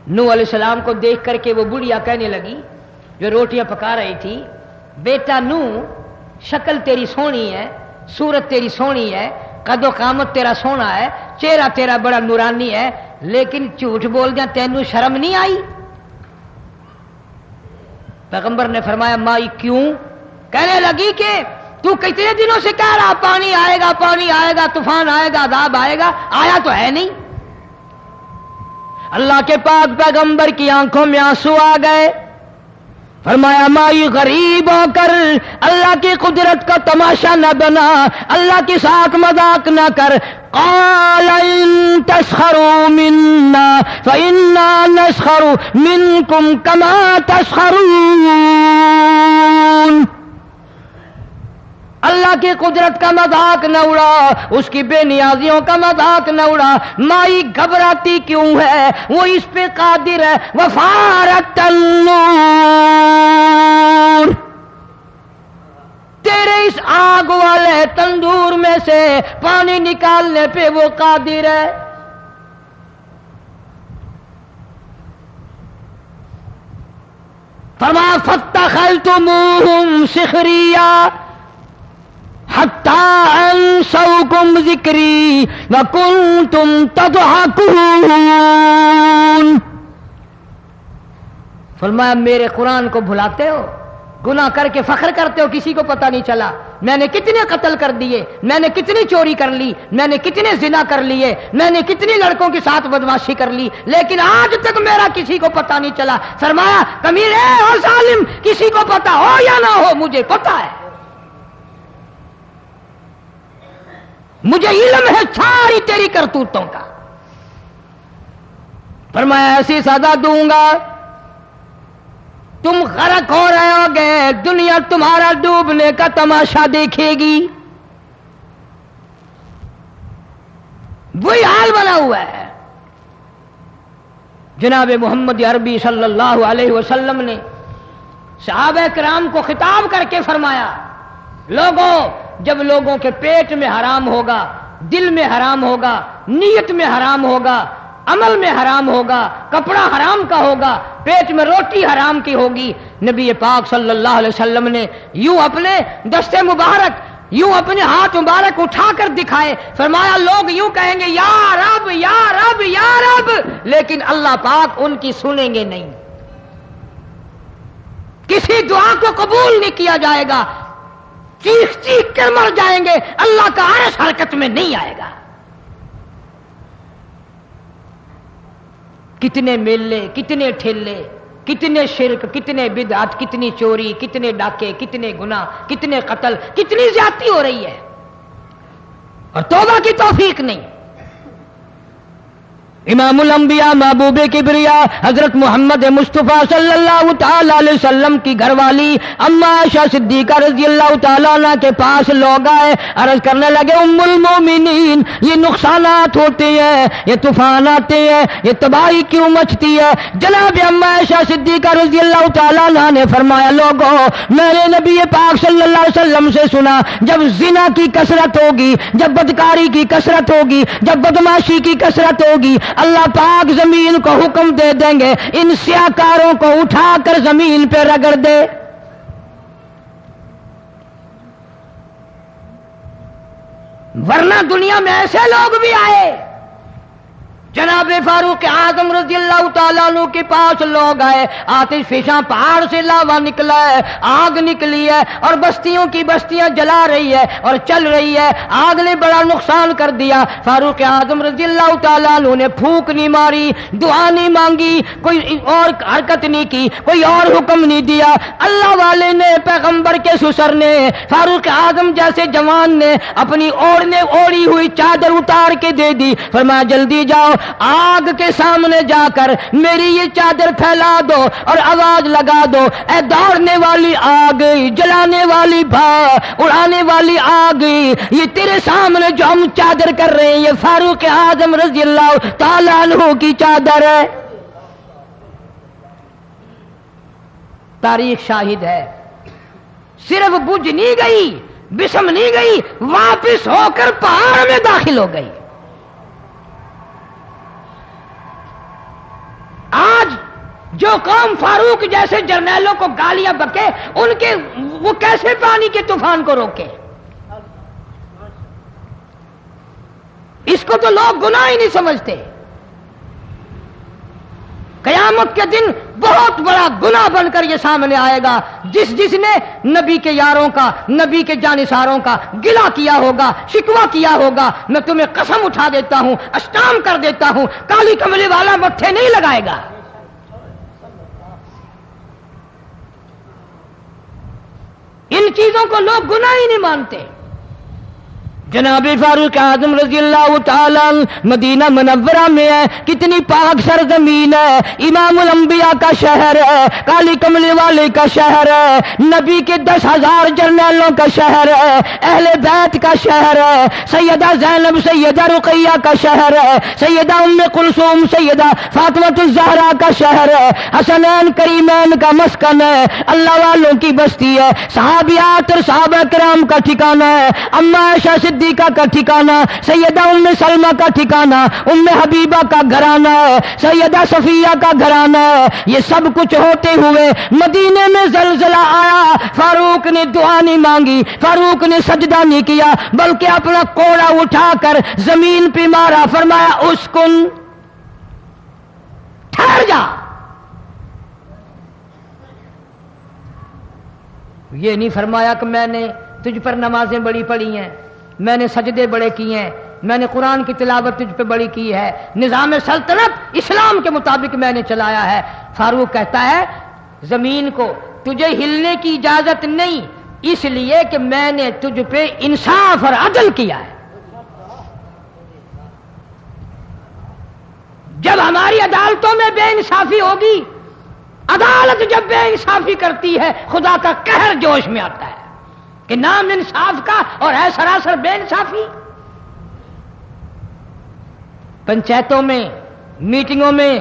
نوح علیہ السلام کو دیکھ کر کے وہ بڑھیا کہنے لگی جو روٹیاں پکا رہی تھی، بیٹا نوح شکل تیری سونی ہے، صورت تیری سونی ہے، قد و قامت تیرا سونا ہے، چہرہ تیرا بڑا نورانی ہے، لیکن جھوٹ بول دیا تینوں شرم نہیں آئی؟ پیغمبر نے فرمایا مائی کیوں؟ کہنے لگی کہ تو کتنے دنوں سے کہہ رہا پانی آئے گا، پانی آئے گا، طوفان آئے گا، عذاب آئے گا، آیا تو ہے نہیں۔ اللہ کے پاک پیغمبر کی آنکھوں میں آنسو آ گئے۔ فرمایا مائی غریب ہو کر اللہ کی قدرت کا تماشا نہ بنا، اللہ کے ساتھ مذاق نہ کر۔ قال ان تسخروا منا فإنا نسخر منكم كما تسخرون۔ اللہ کی قدرت کا مذاق نہ اڑا، اس کی بے نیازیوں کا مذاق نہ اڑا۔ مائی گھبراتی کیوں ہے؟ وہ اس پہ قادر ہے۔ وفارت النور، تیرے اس آگ والے تندور میں سے پانی نکالنے پہ وہ قادر ہے۔ فما فاتخذتموہم سخریا حتی انسوکم ذکری وکنتم تضحکون۔ فرمایا میرے قرآن کو بھلاتے ہو، گناہ کر کے فخر کرتے ہو، کسی کو پتہ نہیں چلا میں نے کتنے قتل کر دیے، میں نے کتنی چوری کر لی، میں نے کتنے زنا کر لیے، میں نے کتنی لڑکوں کے ساتھ بدماشی کر لی، لیکن آج تک میرا کسی کو پتہ نہیں چلا۔ فرمایا کمینے اور ظالم، کسی کو پتہ ہو یا نہ ہو مجھے پتہ ہے، مجھے علم ہے ساری تیری کرتوتوں کا۔ فرمایا ایسی سزا دوں گا تم غرق ہو رہے ہو گے، دنیا تمہارا ڈوبنے کا تماشا دیکھے گی۔ وہی حال بنا ہوا ہے۔ جناب محمد عربی صلی اللہ علیہ وسلم نے صحابہ کرام کو خطاب کر کے فرمایا لوگوں، جب لوگوں کے پیٹ میں حرام ہوگا، دل میں حرام ہوگا، نیت میں حرام ہوگا، عمل میں حرام ہوگا، کپڑا حرام کا ہوگا، پیٹ میں روٹی حرام کی ہوگی۔ نبی پاک صلی اللہ علیہ وسلم نے یوں اپنے دستے مبارک، یوں اپنے ہاتھ مبارک اٹھا کر دکھائے، فرمایا لوگ یوں کہیں گے یا رب یا رب یا رب، لیکن اللہ پاک ان کی سنیں گے نہیں، کسی دعا کو قبول نہیں کیا جائے گا، چیخ چیخ کر مر جائیں گے، اللہ کا عرش حرکت میں نہیں آئے گا۔ کتنے میلے، کتنے ٹھیلے، کتنے شرک، کتنے بدعت، کتنی چوری، کتنے ڈاکے، کتنے گناہ، کتنے قتل، کتنی زیادتی ہو رہی ہے اور توبہ کی توفیق نہیں۔ امام الانبیاء محبوب کبریا حضرت محمد مصطفیٰ صلی اللہ تعالی علیہ وسلم کی گھر والی اما عائشہ صدیقہ رضی اللہ تعالیٰ عنہ کے پاس لوگ آئے، عرض کرنے لگے ام المومنین یہ نقصانات ہوتے ہیں، یہ طوفان آتے ہیں، یہ تباہی کیوں مچتی ہے؟ جناب اما عائشہ صدیقہ رضی اللہ تعالیٰ عنہ نے فرمایا لوگوں میں نے نبی پاک صلی اللہ علیہ وسلم سے سنا جب زنا کی کثرت ہوگی، جب بدکاری کی کثرت ہوگی، جب بدماشی کی کثرت ہوگی، اللہ پاک زمین کو حکم دے دیں گے ان سیاکاروں کو اٹھا کر زمین پہ رگڑ دے۔ ورنہ دنیا میں ایسے لوگ بھی آئے، جناب فاروق اعظم رضی اللہ تعالیٰ عنہ کے پاس لوگ آئے، آتش فشاں پہاڑ سے لاوا نکلا ہے، آگ نکلی ہے اور بستیوں کی بستیاں جلا رہی ہے اور چل رہی ہے، آگ نے بڑا نقصان کر دیا۔ فاروق اعظم رضی اللہ تعالیٰ عنہ نے پھونک نہیں ماری، دعا نہیں مانگی، کوئی اور حرکت نہیں کی، کوئی اور حکم نہیں دیا۔ اللہ والے نے، پیغمبر کے سسر نے، فاروق اعظم جیسے جوان نے اپنی اوڑھی ہوئی چادر اتار کے دے دی، فرمایا جلدی جاؤ آگ کے سامنے جا کر میری یہ چادر پھیلا دو اور آواز لگا دو اے دوڑنے والی آگ، جلانے والی اڑانے والی آگ، یہ تیرے سامنے جو ہم چادر کر رہے ہیں یہ فاروق اعظم رضی اللہ تعالیٰ عنہ کی چادر ہے۔ تاریخ شاہد ہے، صرف بجھ نہیں گئی، بسم نہیں گئی، واپس ہو کر پہاڑ میں داخل ہو گئی۔ آج جو قوم فاروق جیسے جرنیلوں کو گالیاں بکے، ان کے وہ کیسے پانی کے طوفان کو روکے؟ اس کو تو لوگ گناہ ہی نہیں سمجھتے۔ قیامت کے دن بہت بڑا گناہ بن کر یہ سامنے آئے گا، جس نے نبی کے یاروں کا، نبی کے جانثاروں کا گلہ کیا ہوگا، شکوہ کیا ہوگا، میں تمہیں قسم اٹھا دیتا ہوں، اشتام کر دیتا ہوں، کالی کملی والا مٹھے نہیں لگائے گا۔ ان چیزوں کو لوگ گناہ ہی نہیں مانتے۔ جناب فاروق اعظم رضی اللہ تعالیٰ مدینہ منورہ میں ہے، کتنی پاک سرزمین ہے، امام الانبیاء کا شہر ہے، کالی کملی والے کا شہر ہے، نبی کے 10,000 جرنیلوں کا شہر ہے، اہل بیت کا شہر ہے، سیدہ زینب، سیدہ رقیہ کا شہر ہے، سیدہ ام کلثوم، سیدہ فاطمہ الزہرا کا شہر ہے، حسنین کریمین کا مسکن ہے، اللہ والوں کی بستی ہے، صحابیات اور صحابہ کرام کا ٹھکانہ ہے، اما عائشہ صدیقہ کا ٹھکانہ، سیدہ ام سلمہ کا ٹھکانہ، ام حبیبہ کا گھرانہ ہے، سیدہ صفیہ کا گھرانہ ہے۔ یہ سب کچھ ہوتے ہوئے مدینے میں زلزلہ آیا، فاروق نے دعا نہیں مانگی، فاروق نے سجدہ نہیں کیا، بلکہ اپنا کوڑا اٹھا کر زمین پہ مارا، فرمایا اسکن، ٹھہر جا۔ یہ نہیں فرمایا کہ میں نے تجھ پر نمازیں بڑی پڑھی ہیں، میں نے سجدے بڑے کیے ہیں، میں نے قرآن کی تلاوت تجھ پہ بڑی کی ہے، نظام سلطنت اسلام کے مطابق میں نے چلایا ہے۔ فاروق کہتا ہے زمین کو تجھے ہلنے کی اجازت نہیں، اس لیے کہ میں نے تجھ پہ انصاف اور عدل کیا ہے۔ جب ہماری عدالتوں میں بے انصافی ہوگی، عدالت جب بے انصافی کرتی ہے، خدا کا قہر جوش میں آتا ہے کہ نام انصاف کا اور ہے سراسر بے انصافی۔ پنچایتوں میں، میٹنگوں میں،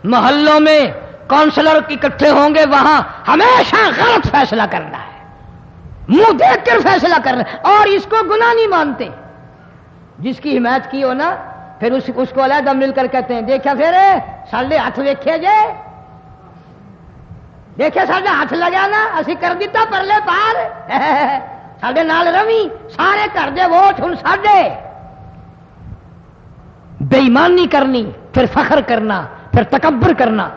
محلوں میں کونسلر اکٹھے ہوں گے، وہاں ہمیشہ غلط فیصلہ کرنا ہے، منہ دیکھ کر فیصلہ کرنا ہے، اور اس کو گناہ نہیں مانتے۔ جس کی حمایت کی ہو نا، پھر اس کو علیحدہ مل کر کہتے ہیں دیکھا پھر ساڈے ہاتھ ویکھے جے، دیکھے ساڈا ہاتھ لگا نا اسی کر دیتا پرلے پار ساڈے نال روی سارے گھر دے ووٹ ہن ساڈے۔ بے ایمانی کرنی، پھر فخر کرنا، پھر تکبر کرنا۔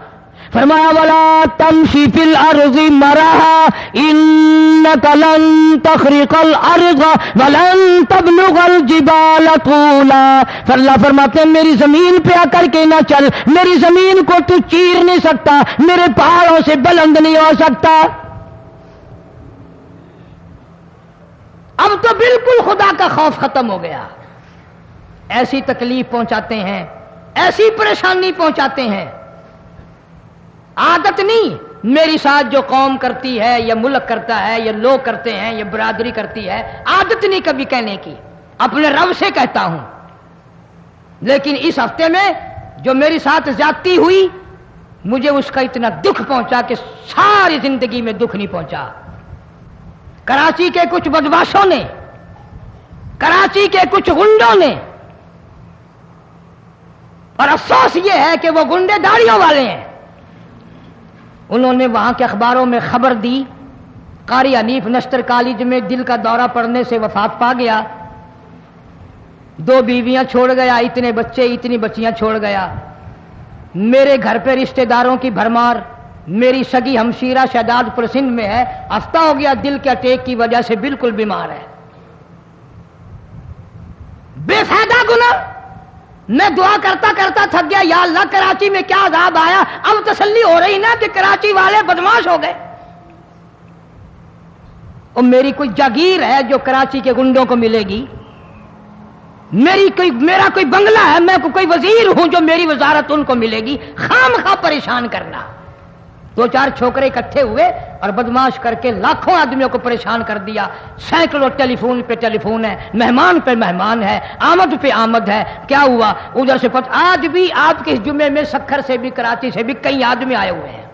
فرمایا ولا تمشی فی الارض مرحا انک لن تخرق الارض ولن تبلغ الجبال طولا۔ اللہ فرماتے ہیں میری زمین پہ آ کر کے نہ چل، میری زمین کو تو چیر نہیں سکتا، میرے پہاڑوں سے بلند نہیں ہو سکتا۔ اب تو بالکل خدا کا خوف ختم ہو گیا، ایسی تکلیف پہنچاتے ہیں، ایسی پریشانی پہنچاتے ہیں۔ عادت نہیں میری ساتھ جو قوم کرتی ہے یا ملک کرتا ہے یا لوگ کرتے ہیں یا برادری کرتی ہے، عادت نہیں کبھی کہنے کی، اپنے رب سے کہتا ہوں۔ لیکن اس ہفتے میں جو میری ساتھ زیادتی ہوئی مجھے اس کا اتنا دکھ پہنچا کہ ساری زندگی میں دکھ نہیں پہنچا۔ کراچی کے کچھ بدماشوں نے، کراچی کے کچھ گنڈوں نے، اور افسوس یہ ہے کہ وہ گنڈے داڑھیوں والے ہیں، انہوں نے وہاں کے اخباروں میں خبر دی قاری حنیف نشتر کالج میں دل کا دورہ پڑنے سے وفات پا گیا، 2 بیویاں چھوڑ گیا، اتنے بچے اتنی بچیاں چھوڑ گیا۔ میرے گھر پہ رشتہ داروں کی بھرمار، میری سگی ہمشیرہ شہزاد پور سندھ میں ہے، ہفتہ ہو گیا دل کے اٹیک کی وجہ سے بالکل بیمار ہے۔ بے فائدہ گناہ، میں دعا کرتا کرتا تھک گیا، یا اللہ کراچی میں کیا عذاب آیا، اب تسلی ہو رہی نا کہ کراچی والے بدماش ہو گئے۔ اور میری کوئی جاگیر ہے جو کراچی کے گنڈوں کو ملے گی؟ میرا کوئی بنگلہ ہے، میں کوئی وزیر ہوں جو میری وزارت ان کو ملے گی؟ خام خواہ پریشان کرنا۔ 2-4 چھوکرے اکٹھے ہوئے اور بدماش کر کے لاکھوں آدمیوں کو پریشان کر دیا۔ سینکڑوں ٹیلی فون پہ ٹیلی فون ہے، مہمان پہ مہمان ہے، آمد پہ آمد ہے۔ کیا ہوا ادھر سے آج بھی آپ کے جمعے میں سکھر سے بھی کراچی سے بھی کئی آدمی آئے ہوئے ہیں۔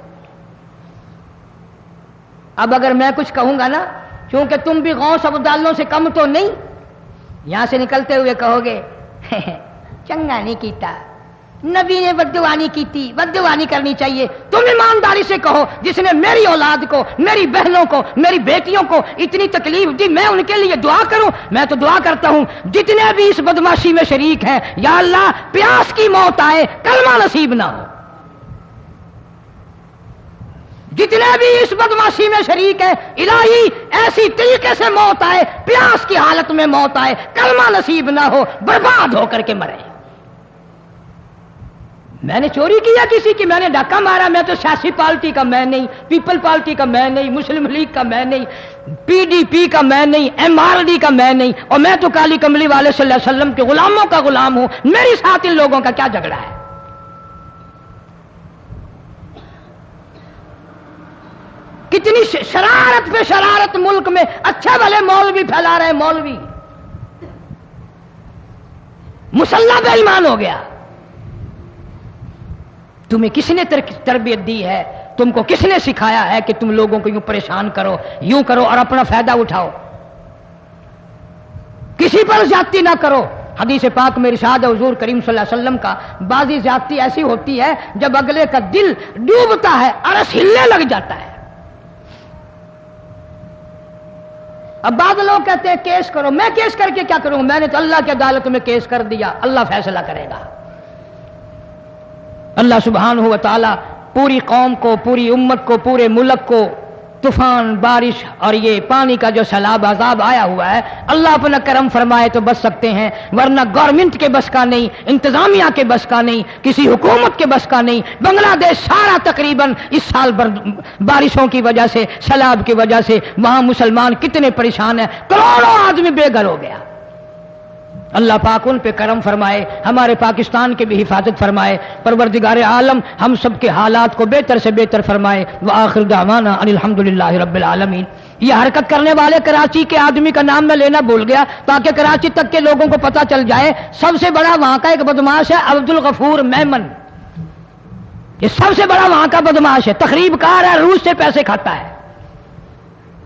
اب اگر میں کچھ کہوں گا نا، کیونکہ تم بھی غوث عبداللوں سے کم تو نہیں، یہاں سے نکلتے ہوئے کہو گے چنگا نہیں کیتا، نبی نے بددعانی کی تھی، بددعانی کرنی چاہیے۔ تم ایمانداری سے کہو جس نے میری اولاد کو، میری بہنوں کو، میری بیٹیوں کو اتنی تکلیف دی، میں ان کے لیے دعا کروں؟ میں تو دعا کرتا ہوں جتنے بھی اس بدماشی میں شریک ہیں، یا اللہ پیاس کی موت آئے کلمہ نصیب نہ ہو۔ جتنے بھی اس بدماشی میں شریک ہیں، الہی ایسی طریقے سے موت آئے، پیاس کی حالت میں موت آئے، کلمہ نصیب نہ ہو، برباد ہو کر کے مرے۔ میں نے چوری کیا کسی کی، میں نے ڈاکہ مارا، میں تو سیاسی پارٹی کا میں نہیں، پیپل پارٹی کا میں نہیں، مسلم لیگ کا میں نہیں، PDP کا میں نہیں، MRD کا میں نہیں، اور میں تو کالی کملی والے صلی اللہ علیہ وسلم کے غلاموں کا غلام ہوں۔ میری ساتھ ان لوگوں کا کیا جھگڑا ہے؟ کتنی شرارت پہ شرارت ملک میں، اچھے بھلے مولوی پھیلا رہے، مولوی مسلح بے ایمان ہو گیا۔ تمہیں کس نے تربیت دی ہے؟ تم کو کس نے سکھایا ہے کہ تم لوگوں کو یوں پریشان کرو، یوں کرو اور اپنا فائدہ اٹھاؤ؟ کسی پر زیادتی نہ کرو۔ حدیث پاک میں ارشاد ہے حضور کریم صلی اللہ علیہ وسلم کا، بعضی زیادتی ایسی ہوتی ہے جب اگلے کا دل ڈوبتا ہے، عرش ہلنے لگ جاتا ہے۔ اب بعض لوگ کہتے ہیں کیس کرو، میں کیس کر کے کیا کروں؟ میں نے تو اللہ کی عدالت میں کیس کر دیا، اللہ فیصلہ کرے گا۔ اللہ سبحانہ و تعالی پوری قوم کو، پوری امت کو، پورے ملک کو طوفان، بارش اور یہ پانی کا جو سیلاب عذاب آیا ہوا ہے، اللہ اپنا کرم فرمائے تو بچ سکتے ہیں، ورنہ گورنمنٹ کے بس کا نہیں، انتظامیہ کے بس کا نہیں، کسی حکومت کے بس کا نہیں۔ بنگلہ دیش سارا تقریباً اس سال بارشوں کی وجہ سے، سیلاب کی وجہ سے وہاں مسلمان کتنے پریشان ہیں، کروڑوں آدمی بے گھر ہو گیا۔ اللہ پاک ان پہ کرم فرمائے، ہمارے پاکستان کی بھی حفاظت فرمائے، پروردگار عالم ہم سب کے حالات کو بہتر سے بہتر فرمائے۔ وآخر دعوانا ان الحمدللہ رب العالمین۔ یہ حرکت کرنے والے کراچی کے آدمی کا نام میں لینا بھول گیا تاکہ کراچی تک کے لوگوں کو پتہ چل جائے، سب سے بڑا وہاں کا ایک بدماش ہے عبدالغفور میمن، یہ سب سے بڑا وہاں کا بدماش ہے، تخریب کار ہے، روس سے پیسے کھاتا ہے۔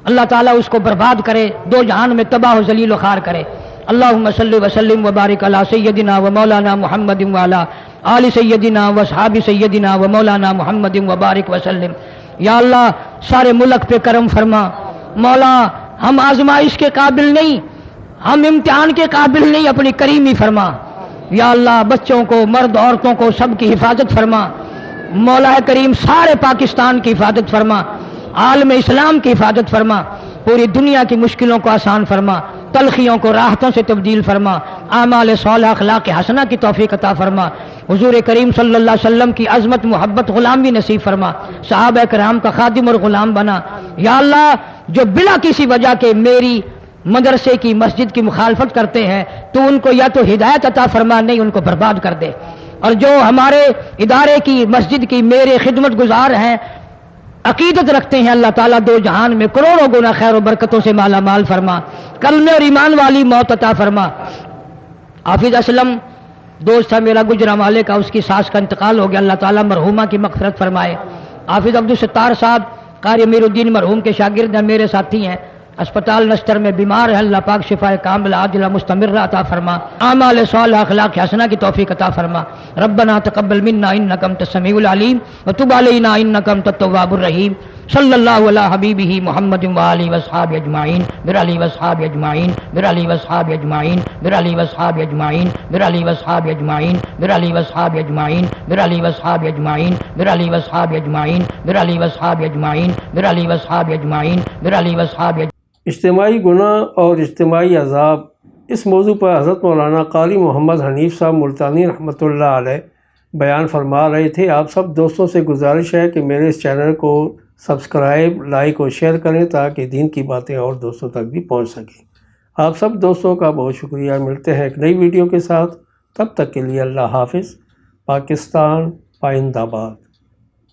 اللہ تعالیٰ اس کو برباد کرے، دو جہان میں تباہ و ذلیل و خوار کرے۔ اللہم صلی وسلم وبارک علی سیدنا و مولانا محمد وعلی آل سیدنا و اصحاب سیدنا و مولانا محمد وبارک وسلم۔ یا اللہ سارے ملک پہ کرم فرما مولا، ہم آزمائش کے قابل نہیں، ہم امتحان کے قابل نہیں، اپنی کریمی فرما۔ یا اللہ بچوں کو، مرد عورتوں کو سب کی حفاظت فرما مولا کریم، سارے پاکستان کی حفاظت فرما، عالم اسلام کی حفاظت فرما، پوری دنیا کی مشکلوں کو آسان فرما، تلخیوں کو راحتوں سے تبدیل فرما، اعمال صالحہ اخلاق حسنہ کی توفیق عطا فرما، حضور کریم صلی اللہ علیہ وسلم کی عظمت محبت غلامی نصیب فرما، صحابہ کرام کا خادم اور غلام بنا۔ یا اللہ جو بلا کسی وجہ کے میری مدرسے کی مسجد کی مخالفت کرتے ہیں تو ان کو یا تو ہدایت عطا فرما، نہیں ان کو برباد کر دے، اور جو ہمارے ادارے کی مسجد کی میرے خدمت گزار ہیں، عقیدت رکھتے ہیں، اللہ تعالیٰ دو جہان میں کروڑوں گنا خیر و برکتوں سے مالا مال فرما، کلمے اور ایمان والی موت عطا فرما۔ حافظ اسلم دوست تھا میرا گجرا والے کا، اس کی ساس کا انتقال ہو گیا، اللہ تعالیٰ مرحومہ کی مغفرت فرمائے۔ حافظ عبدالستار صاحب قاری امیر الدین مرحوم کے شاگرد ہیں، میرے ساتھی ہیں، اسپتال نشتر میں بیمار ہے، اللہ پاک شفا کاملہ عاجلہ مستمرہ عطا فرما، اعمال صالحہ اخلاق حسنہ کی توفیق عطا فرما۔ ربنا تقبل منا انک انت السمیع العلیم وتب علینا انک انت التواب الرحیم۔ صلی اللہ علی حبیبہ محمد وآلہ وصحابہ اجمعین برعلی وصحابہ اجمعین برعلی وصحابہ اجمعین برعلی وصحابہ اجمعین برعلی وصحابہ اجمعین برعلی وصحابہ اجمعین برعلی وصحابہ اجمعین برعلی وصحابہ اجمعین برعلی وصحابہ اجمعین برعلی وصحابہ اجمعین برعلی وصحابہ۔ اجتماعی گناہ اور اجتماعی عذاب، اس موضوع پر حضرت مولانا قاری محمد حنیف صاحب ملتانی رحمۃ اللہ علیہ بیان فرما رہے تھے۔ آپ سب دوستوں سے گزارش ہے کہ میرے اس چینل کو سبسکرائب، لائک اور شیئر کریں تاکہ دین کی باتیں اور دوستوں تک بھی پہنچ سکیں۔ آپ سب دوستوں کا بہت شکریہ۔ ملتے ہیں ایک نئی ویڈیو کے ساتھ، تب تک کے لیے اللہ حافظ۔ پاکستان پائندہ باد۔